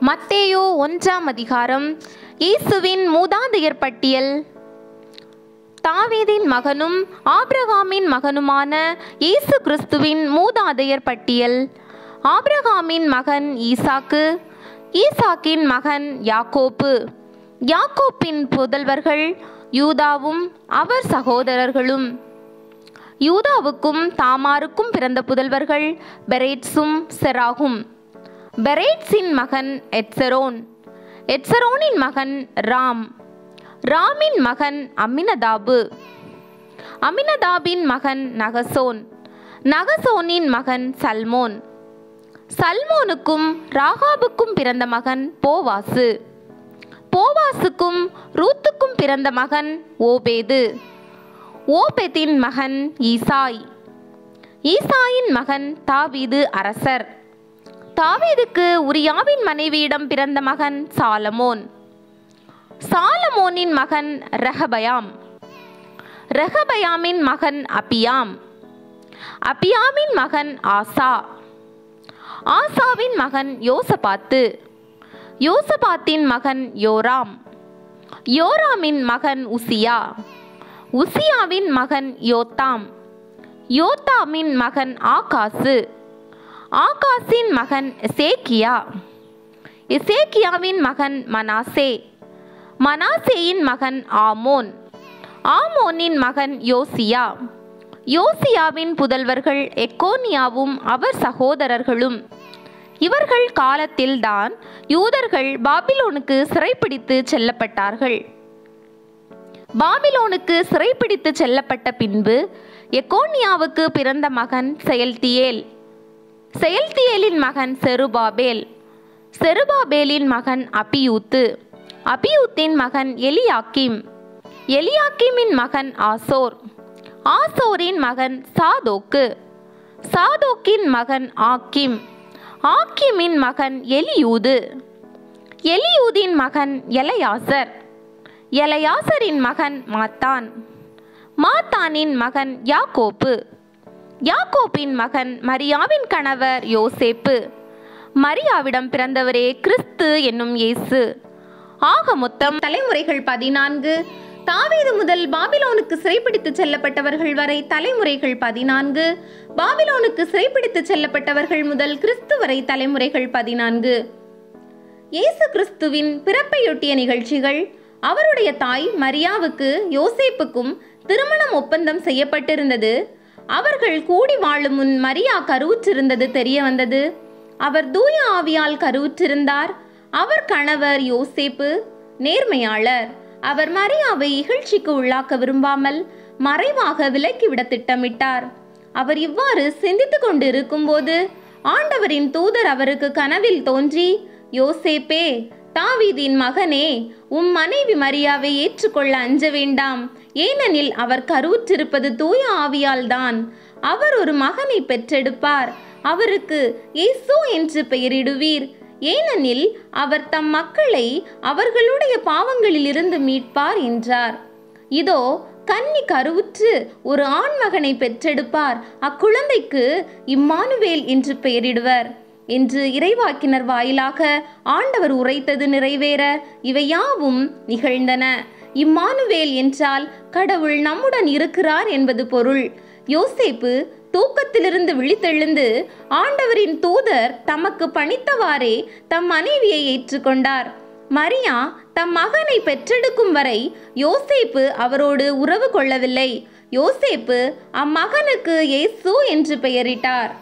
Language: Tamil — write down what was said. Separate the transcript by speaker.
Speaker 1: மத்தேயு 1ஆம் அதிகாரம். இயேசுவின் மூதாதையர் பட்டியல். தாவீதின் மகனும் ஆபிரகாமின் மகனுமான இயேசு கிறிஸ்துவின் மூதாதையர் பட்டியல். ஆபிரகாமின் மகன் ஈசாக்கு, ஈசாக்கின் மகன் யாக்கோப்பு, யாக்கோப்பின் புதல்வர்கள் யூதாவும் அவர் சகோதரர்களும். யூதாவுக்கும் தாமாருக்கும் பிறந்த புதல்வர்கள் பெரேட்சும் செராகும். பெரேட்சின் மகன் எட்சரோன், எட்சரோனின் மகன் ராம், ராமின் மகன் அம்மினதாபு, அம்மினதாபின் மகன் நகசோன், நகசோனின் மகன் சல்மோன், சல்மோனுக்கும் ராகாபுக்கும் பிறந்த மகன் போவாசு, போவாசுக்கும் ரூத்துக்கும் பிறந்த மகன் ஓபேது, ஓபேதின் மகன் ஈசாய், ஈசாயின் மகன் தாவீது அரசர், தாவீதுக்கு உரியாவின் மனைவியிடம் பிறந்த மகன் சாலமோன், சாலமோனின் மகன் ரெகபயாம், ரெகபயாமின் மகன் அபியாம், அபியாமின் மகன் ஆசா, ஆசாவின் மகன் யோசபாத்து, யோசபாத்தின் மகன் யோராம், யோராமின் மகன் உசியா, உசியாவின் மகன் யோத்தாம், யோத்தாமின் மகன் ஆகாசு, ஆகாசின் மகன் எசேக்கியா, எசேக்கியாவின் மகன் மனாசே, மனாசேயின் மகன் ஆமோன், ஆமோனின் மகன் யோசியா, யோசியாவின் புதல்வர்கள் எக்கோனியாவும் அவர் சகோதரர்களும். இவர்கள் காலத்தில்தான் யூதர்கள் பாபிலோனுக்கு சிறைப்பிடித்து செல்லப்பட்டார்கள். பாபிலோனுக்கு சிறைப்பிடித்து செல்லப்பட்ட பின்பு எக்கோனியாவுக்கு பிறந்த மகன் செயல்தியேல், செயல்தியேலின் மகன் செருபாபேல், செருபாபேலின் மகன் அபியூத்து, அபியூத்தின் மகன் எலியாக்கிம், எலியாக்கிமின் மகன் ஆசோர், ஆசோரின் மகன் சாதோக்கு, சாதோக்கின் மகன் ஆக்கிம், ஆக்கிமின் மகன் எலியூது, எலியூதின் மகன் எலையாசர், எலையாசரின் மகன் மாத்தான், மாத்தானின் மகன் யாக்கோப்பு, யாக்கோப்பின் மகன் மரியாவின் கணவர் யோசேப்பு, மரியாவிடம் பிறந்தவரே கிறிஸ்து என்னும் இயேசு. ஆக மொத்தம் தலைமுறைகள் 14. தாவீது முதல் பாபிலோனுக்கு சிறைப்பிடித்து செல்லப்பட்டவர்கள் வரை தலைமுறைகள் 14. பாபிலோனுக்கு சிறைப்பிடித்து செல்லப்பட்டவர்கள் முதல் கிறிஸ்து வரை தலைமுறைகள் 14. இயேசு கிறிஸ்துவின் பிறப்பையொட்டிய நிகழ்ச்சிகள். அவருடைய தாய் மரியாவுக்கு யோசேப்புக்கும் திருமணம் ஒப்பந்தம் செய்யப்பட்டிருந்தது. அவர்கள் கூடி வாழும் முன் மரியா கருவுற்றிருந்தது தெரிய வந்தது. அவர் தூய ஆவியால் கருவுற்றிருந்தார். அவர் கணவர் யோசேப்பு நேர்மையாளர். அவர் மரியாவை இகழ்ச்சிக்கு உள்ளாக்க விரும்பாமல் மறைவாக விலக்கிவிட திட்டமிட்டார். அவர் இவ்வாறு சிந்தித்து கொண்டு இருக்கும்போது ஆண்டவரின் தூதர் அவருக்கு கனவில் தோன்றி, யோசேப்பே, தாவீதின் மகனே, உம் மனைவி மரியாவை ஏற்றுக்கொள்ள அஞ்ச வேண்டாம். ஏனெனில் அவர் கருவுற்றிருப்பது தூய ஆவியால் தான். அவர் ஒரு மகனை பெற்றெடுப்பார். அவருக்கு இயேசு என்று பெயரிடுவீர். ஏனெனில் அவர் தம் மக்களை அவர்களுடைய பாவங்களில் இருந்து மீட்பார் என்றார். இதோ கன்னி கருவுற்று ஒரு ஆண்மகனை பெற்றெடுப்பார். அக்குழந்தைக்கு இம்மானுவேல் என்று பெயரிடுவர் என்று இறைவாக்கினர் வாயிலாக ஆண்டவர் உரைத்தது நிறைவேற இவை யாவும் நிகழ்ந்தன. இம்மானுவேல் என்றால் கடவுள் நம்முடன் இருக்கிறார் என்பது பொருள். யோசேப்பு தூக்கத்திலிருந்து விழித்தெழுந்து ஆண்டவரின் தூதர் தமக்கு பணித்தவாறே தம் மனைவியை ஏற்றுக்கொண்டார். மரியா தம் மகனை பெற்றெடுக்கும் வரை யோசேப்பு அவரோடு உறவு கொள்ளவில்லை. யோசேப்பு அம்மகனுக்கு இயேசு என்று பெயரிட்டார்.